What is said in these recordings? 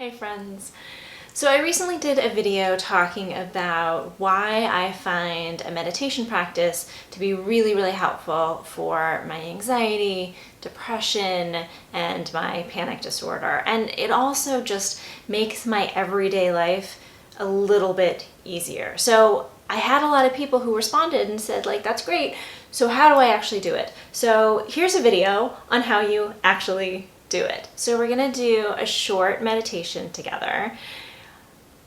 Hi friends. So I recently did a video talking about why I find a meditation practice to be really helpful for my anxiety, depression, and my panic disorder. And it also just makes my everyday life a little bit easier. So I had a lot of people who responded and said, like, that's great. So how do I actually do it? So here's a video on how you actually do it. So we're gonna do a short meditation together.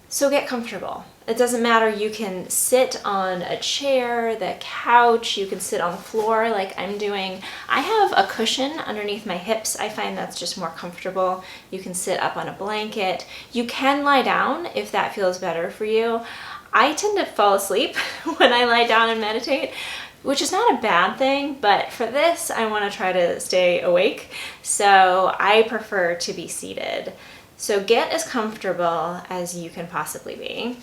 So get comfortable. It doesn't matter, you can sit on a chair, the couch, you can sit on the floor like I'm doing. I have a cushion underneath my hips. I find that's just more comfortable. You can sit up on a blanket. You can lie down if that feels better for you. I tend to fall asleep when I lie down and meditate, which is not a bad thing, but for this, I want to try to stay awake. So I prefer to be seated. So get as comfortable as you can possibly be.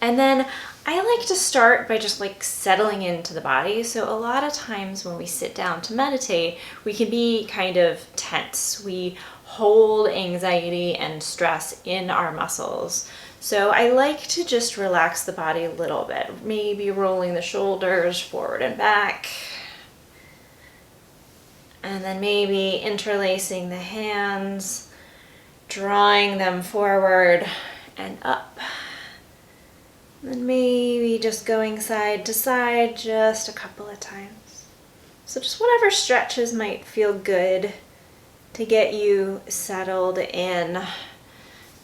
And then I like to start by just like settling into the body. So a lot of times when we sit down to meditate, we can be kind of tense. We hold anxiety and stress in our muscles. So I like to just relax the body a little bit, maybe rolling the shoulders forward and back. And then maybe interlacing the hands, drawing them forward and up. And then maybe just going side to side just a couple of times. So just whatever stretches might feel good to get you settled in.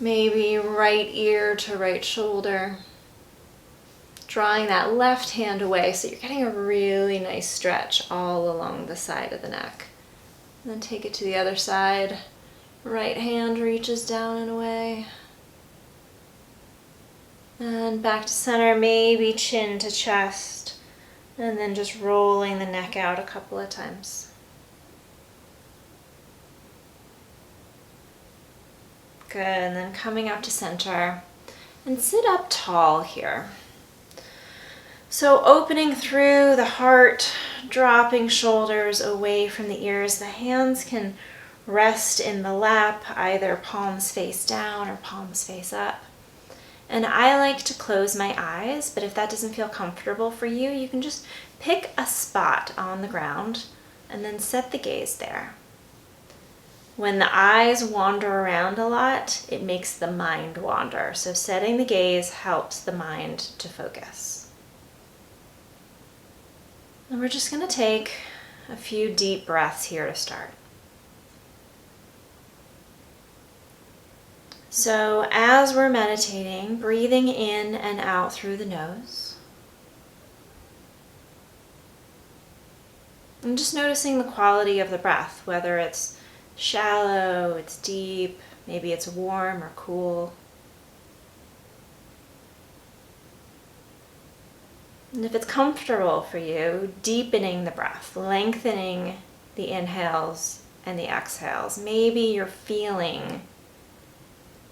Maybe right ear to right shoulder. Drawing that left hand away so you're getting a really nice stretch all along the side of the neck. And then take it to the other side. Right hand reaches down and away. And back to center, maybe chin to chest. And then just rolling the neck out a couple of times. Good, and then coming up to center and sit up tall here. So opening through the heart, dropping shoulders away from the ears. The hands can rest in the lap, either palms face down or palms face up. And I like to close my eyes, but if that doesn't feel comfortable for you, you can just pick a spot on the ground and then set the gaze there. When the eyes wander around a lot, it makes the mind wander. So setting the gaze helps the mind to focus. And we're just going to take a few deep breaths here to start. So as we're meditating, breathing in and out through the nose. And just noticing the quality of the breath, whether it's shallow, it's deep, maybe it's warm or cool. And if it's comfortable for you, deepening the breath, lengthening the inhales and the exhales. Maybe you're feeling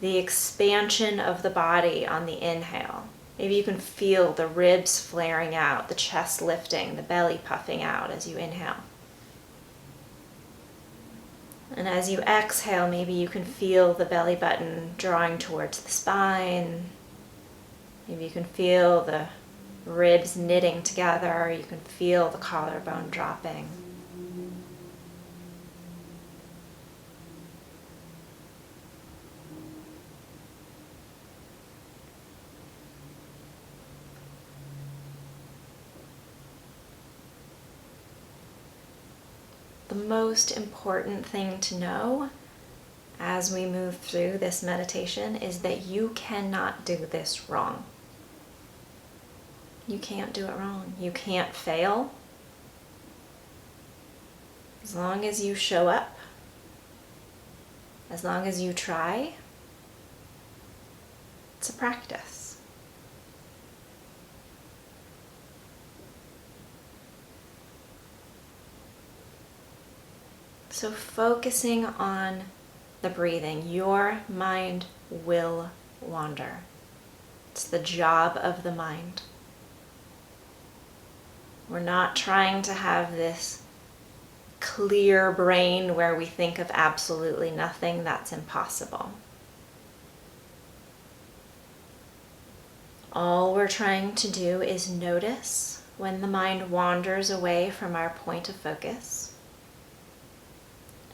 the expansion of the body on the inhale. Maybe you can feel the ribs flaring out, the chest lifting, the belly puffing out as you inhale. And as you exhale, maybe you can feel the belly button drawing towards the spine. Maybe you can feel the ribs knitting together. You can feel the collarbone dropping. The most important thing to know as we move through this meditation is that you cannot do this wrong. You can't do it wrong. You can't fail. As long as you show up, as long as you try, it's a practice. So focusing on the breathing, your mind will wander. It's the job of the mind. We're not trying to have this clear brain where we think of absolutely nothing. That's impossible. All we're trying to do is notice when the mind wanders away from our point of focus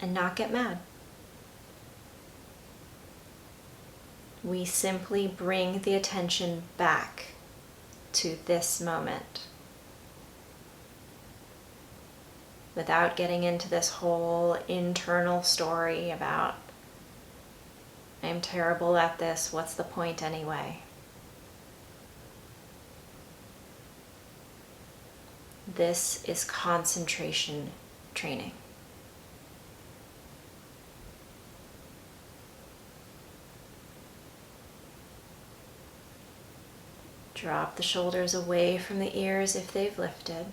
and not get mad. We simply bring the attention back to this moment without getting into this whole internal story about, I'm terrible at this, what's the point anyway? This is concentration training. Drop the shoulders away from the ears if they've lifted.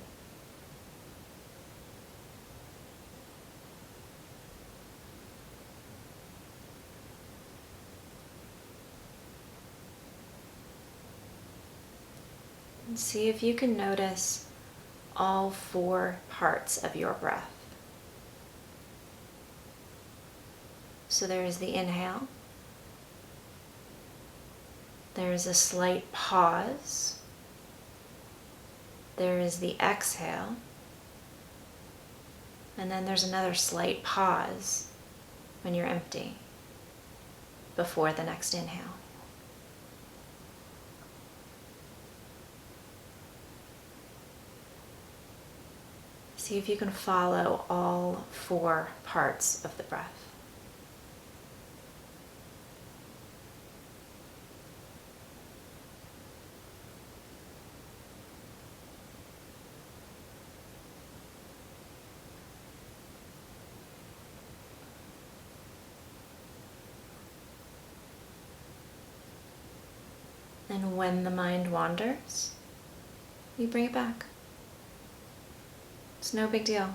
And see if you can notice all 4 parts of your breath. So there's the inhale. There's a slight pause. There is the exhale. And then there's another slight pause when you're empty before the next inhale. See if you can follow all 4 parts of the breath. And when the mind wanders, you bring it back. It's no big deal.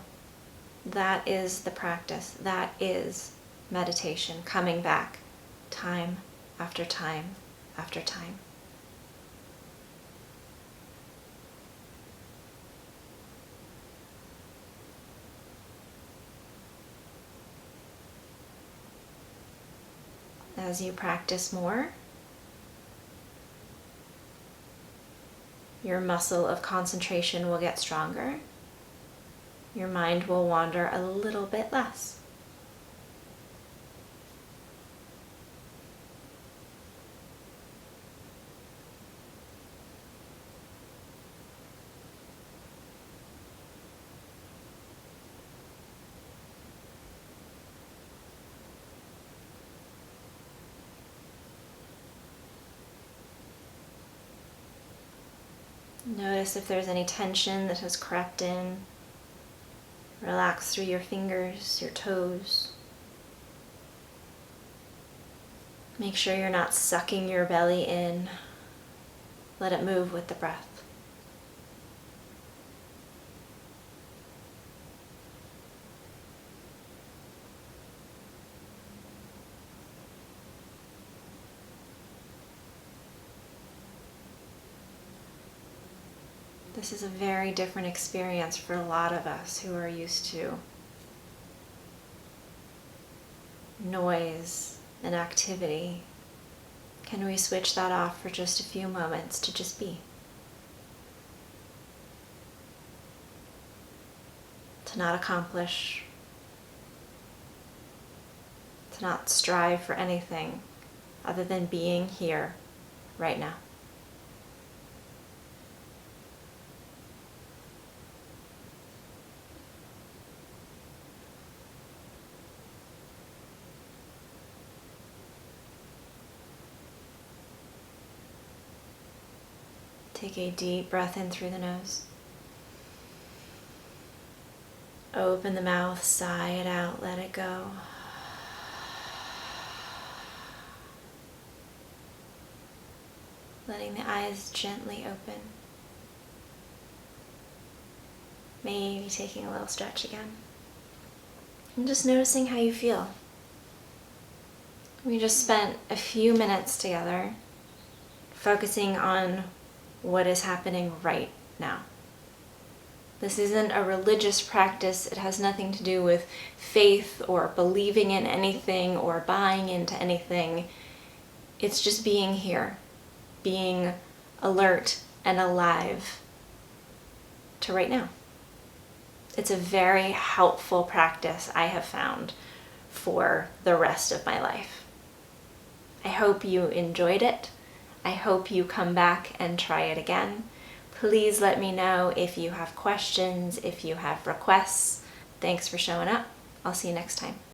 That is the practice. That is meditation, coming back time after time after time. As you practice more, your muscle of concentration will get stronger. Your mind will wander a little bit less. Notice if there's any tension that has crept in. Relax through your fingers, your toes. Make sure you're not sucking your belly in. Let it move with the breath. This is a very different experience for a lot of us who are used to noise and activity. Can we switch that off for just a few moments to just be? To not accomplish, to not strive for anything other than being here right now. Take a deep breath in through the nose. Open the mouth, sigh it out, let it go. Letting the eyes gently open. Maybe taking a little stretch again. And just noticing how you feel. We just spent a few minutes together focusing on what is happening right now. This isn't a religious practice. It has nothing to do with faith or believing in anything or buying into anything. It's just being here, being alert, and alive to right now. It's a very helpful practice I have found for the rest of my life. I hope you enjoyed it. I hope you come back and try it again. Please let me know if you have questions, if you have requests. Thanks for showing up. I'll see you next time.